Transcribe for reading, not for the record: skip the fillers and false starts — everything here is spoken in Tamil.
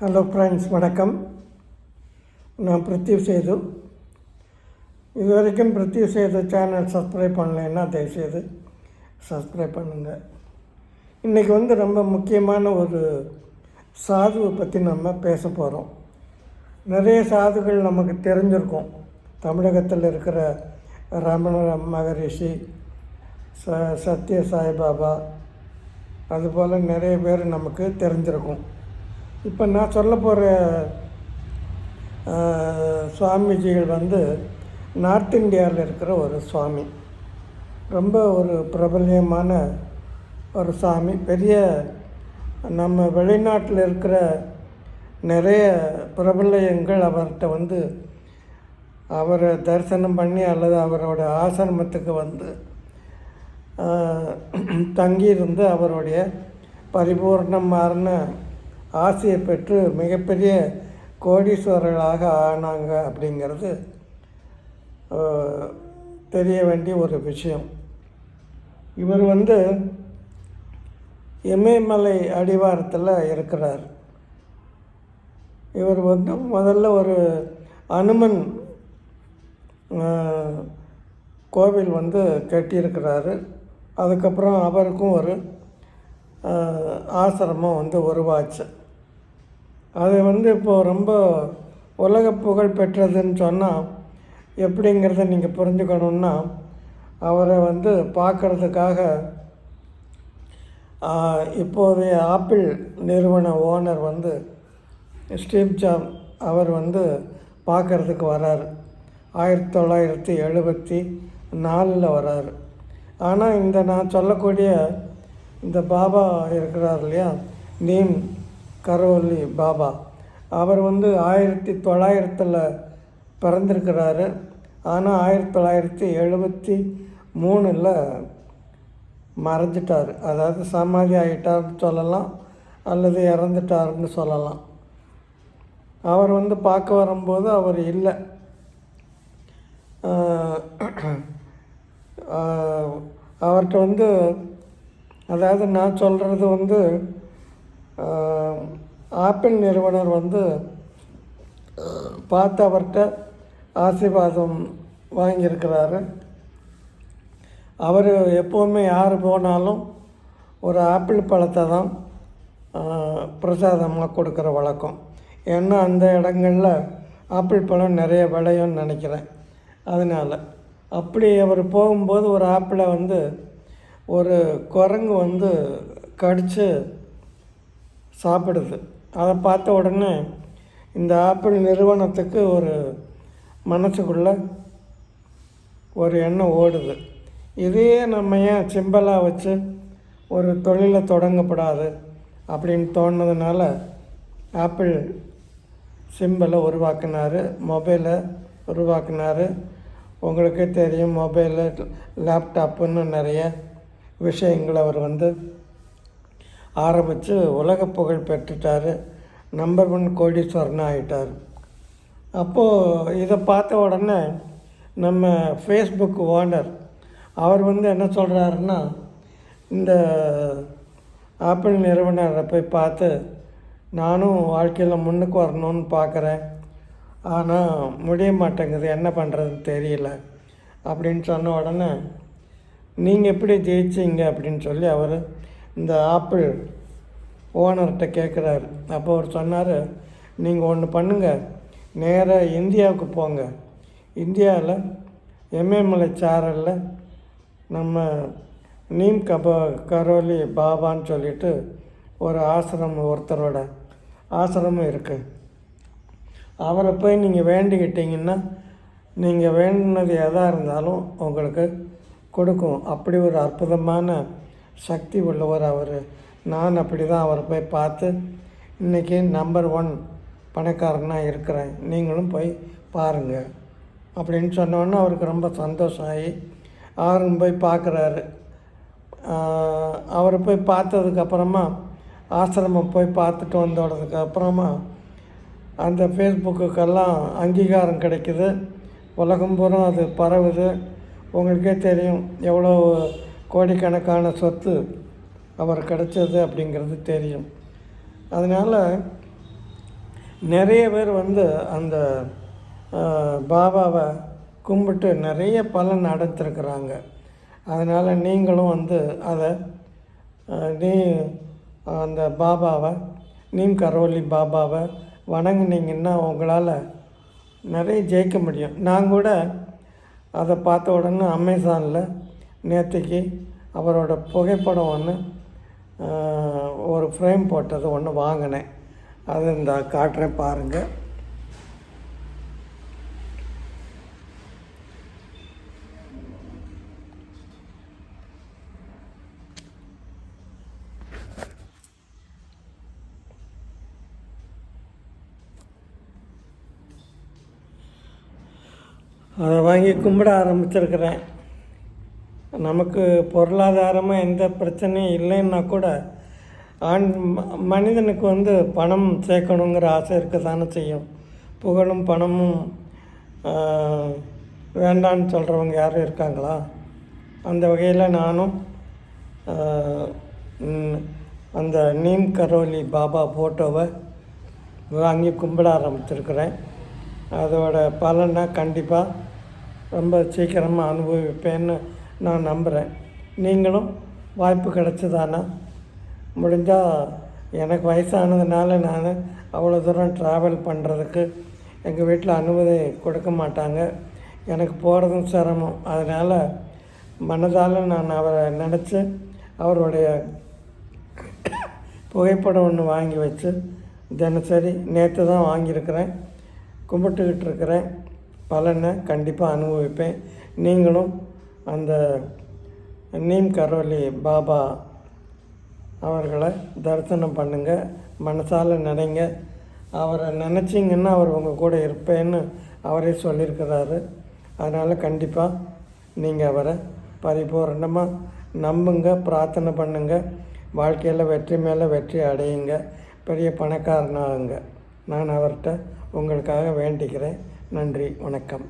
ஹலோ ஃப்ரெண்ட்ஸ், வணக்கம். நான் பிருத்திவ் சேது. இது வரைக்கும் பிருத்திவ் சேது சேனல் சப்ஸ்கிரைப் பண்ணலைன்னா தயவுசெய்து சப்ஸ்கிரைப் பண்ணுங்கள். இன்றைக்கி ரொம்ப முக்கியமான ஒரு சாதுவை பற்றி நம்ம பேச போகிறோம். நிறைய சாதுகள் நமக்கு தெரிஞ்சிருக்கும். தமிழகத்தில் இருக்கிற ரமண மகரிஷி, சத்ய சாய்பாபா, அதுபோல் நிறைய பேர் நமக்கு தெரிஞ்சிருக்கும். இப்போ நான் சொல்ல போகிற சுவாமிஜிகள் நார்த் இந்தியாவில் இருக்கிற ஒரு சுவாமி. ரொம்ப ஒரு பிரபல்யமான ஒரு சாமி. பெரிய நம்ம வெளிநாட்டில் இருக்கிற நிறைய பிரபல்யங்கள் அவர்கிட்ட அவரை தரிசனம் பண்ணி அல்லது அவரோட ஆசிரமத்துக்கு தங்கியிருந்து அவருடைய பரிபூர்ணமான ஆசையை பெற்று மிகப்பெரிய கோடீஸ்வரர்களாக ஆனாங்க அப்படிங்கிறது தெரிய வேண்டிய ஒரு விஷயம். இவர் இமயமலை அடிவாரத்தில் இருக்கிறார். இவர் முதல்ல ஒரு அனுமன் கோவில் கட்டியிருக்கிறாரு. அதுக்கப்புறம் அவருக்கும் ஒரு ஆசிரமம் உருவாச்சு. அது இப்போது ரொம்ப உலக புகழ் பெற்றதுன்னு சொன்னால் எப்படிங்கிறத நீங்கள் புரிஞ்சுக்கணுன்னா, அவரை பார்க்குறதுக்காக இப்போதைய ஆப்பிள் நிறுவன ஓனர் ஸ்டீவ் ஜாப்ஸ் அவர் பார்க்குறதுக்கு வராரு. 1974 வராரு. ஆனால் நான் சொல்லக்கூடிய இந்த பாபா இருக்கிறார் இல்லையா, நீம் கரோலி பாபா, அவர் 1900 பிறந்திருக்கிறாரு. ஆனால் 1973 மறைஞ்சிட்டார். அதாவது சமாதி ஆகிட்டார்னு சொல்லலாம், அல்லது இறந்துட்டார்னு சொல்லலாம். அவர் பார்க்க வரும்போது அவர் இல்லை. அவர்கிட்ட அதாவது நான் சொல்கிறது ஆப்பிள் நிறுவனர் பார்த்து அவர்கிட்ட ஆசீர்வாதம் வாங்கியிருக்கிறாரு. அவர் எப்போவுமே யார் போனாலும் ஒரு ஆப்பிள் பழத்தை தான் பிரசாதமாக கொடுக்குற வழக்கம். ஏன்னா அந்த இடங்களில் ஆப்பிள் பழம் நிறைய விளையும்னு நினைக்கிறேன். அதனால் அப்படி அவர் போகும்போது ஒரு ஆப்பிளை ஒரு குரங்கு கடித்து சாப்பிடுது. அதை பார்த்த உடனே இந்த ஆப்பிள் நிறுவனத்துக்கு ஒரு மனசுக்குள்ளே ஒரு எண்ணம் ஓடுது. இதையே நம்ம ஏன் சிம்பலாக வச்சு ஒரு தொழிலை தொடங்கப்படாது அப்படின்னு தோணுனதுனால ஆப்பிள் சிம்பலை உருவாக்கினார், மொபைலை உருவாக்கினார். உங்களுக்கே தெரியும், மொபைலு, லேப்டாப்புன்னு நிறைய விஷயங்கள் அவர் ஆரம்பித்து உலக புகழ் பெற்றுட்டார். நம்பர் 1 கோடீஸ்வரன் ஆகிட்டார். அப்போது இதை பார்த்த உடனே நம்ம ஃபேஸ்புக் ஓனர் அவர் என்ன சொல்கிறாருன்னா, இந்த ஆப்பிள் நிறுவனரை போய் பார்த்து நானும் வாழ்க்கையில் முன்னுக்கு வரணும்னு பார்க்குறேன், ஆனால் முடிய மாட்டேங்குது, என்ன பண்ணுறதுன்னு தெரியல அப்படின்னு சொன்ன உடனே, நீங்கள் எப்படி ஜெயிச்சிங்க அப்படின்னு சொல்லி அவர் இந்த ஆப்பிள் ஓனர்கிட்ட கேட்குறாரு. அப்போ அவர் சொன்னார், நீங்கள் ஒன்று பண்ணுங்கள், நேராக இந்தியாவுக்கு போங்க. இந்தியாவில் இமயமலை சாரலில் நம்ம நீம் கரோலி பாபான்னு சொல்லிட்டு ஒரு ஆசிரமம், ஒருத்தரோட ஆசிரமம் இருக்குது. அவரை போய் நீங்கள் வேண்டிக்கிட்டிங்கன்னா நீங்கள் வேண்டினது எதாக இருந்தாலும் உங்களுக்கு கொடுக்கும். அப்படி ஒரு அற்புதமான சக்தி உள்ளவர் அவர். நான் அப்படி தான் அவரை போய் பார்த்து இன்றைக்கி நம்பர் 1 பணக்காரனாக இருக்கிறேன், நீங்களும் போய் பாருங்கள் அப்படின்னு சொன்னோன்னே அவருக்கு ரொம்ப சந்தோஷம் ஆகி அவரும் போய் பார்க்குறாரு. அவரை போய் பார்த்ததுக்கப்புறமா ஆசிரமம் போய் பார்த்துட்டு வந்தோடதுக்கப்புறமா அந்த ஃபேஸ்புக்குக்கெல்லாம் அங்கீகாரம் கிடைக்குது. உலகம் பூரா அது பரவுது. உங்களுக்கே தெரியும் எவ்வளோ கோடிக்கணக்கான சொத்து அவர் கிடைச்சது அப்படிங்கிறது தெரியும். அதனால் நிறைய பேர் வந்து அந்த பாபாவை கும்பிட்டு நிறைய பலன் அடைஞ்சிருக்கிறாங்க. அதனால் நீங்களும் வந்து அதை அந்த பாபாவை நீம் கரோலி பாபாவை வணங்குனீங்கன்னா உங்களால் நிறைய ஜெயிக்க முடியும். நான் கூட அதை பார்த்த உடனே அமேசானில் நேற்றுக்கு அவரோட புகைப்படம் ஒன்று ஒரு ஃப்ரேம் போட்டது ஒன்று வாங்கினேன். அது இந்த காட்டுறேன் பாருங்கள். அதை வாங்கி கும்பிட ஆரம்பிச்சிருக்கிறேன். நமக்கு பொருளாதாரமாக எந்த பிரச்சனையும் இல்லைன்னா கூட மனிதனுக்கு வந்து பணம் சேர்க்கணுங்கிற ஆசை இருக்க தானே செய்யும். புகழும் பணமும் வேண்டான்னு சொல்கிறவங்க யாரும் இருக்காங்களா? அந்த வகையில் நானும் அந்த நீம் கரோலி பாபா ஃபோட்டோவை வாங்கி கும்பிட ஆரம்பிச்சிருக்கிறேன். அதோட பலனை கண்டிப்பாக ரொம்ப சீக்கிரமாக அனுபவிப்பேன்னு நான் நம்புகிறேன். நீங்களும் வாய்ப்பு கிடச்சதானா முடிஞ்சால், எனக்கு வயசானதுனால நான் அவ்வளோ தூரம் ட்ராவல் பண்ணுறதுக்கு எங்கள் வீட்டில் அனுமதி கொடுக்க மாட்டாங்க. எனக்கு போகிறதும் சிரமம். அதனால் மனதால் நான் அவரை நினச்சி அவருடைய புகைப்படம் ஒன்று வாங்கி வச்சு தினசரி நேற்று தான் வாங்கியிருக்கிறேன், கும்பிட்டுக்கிட்டு இருக்கிறேன். பலனை கண்டிப்பாக அனுபவிப்பேன். நீங்களும் அந்த நீம் கரோலி பாபா அவர்களை தரிசனம் பண்ணுங்கள், மனசால் நினைங்க. அவரை நினச்சிங்கன்னா அவர் உங்கள் கூட இருப்பேன்னு அவரே சொல்லியிருக்கிறாரு. அதனால் கண்டிப்பாக நீங்கள் அவரை பரிபூர்ணமாக நம்புங்க, பிரார்த்தனை பண்ணுங்கள். வாழ்க்கையில் வெற்றி மேலே வெற்றி அடையுங்க, பெரிய பணக்காரனாகுங்க. நான் அவர்கிட்ட உங்களுக்காக வேண்டிக்கிறேன். நன்றி, வணக்கம்.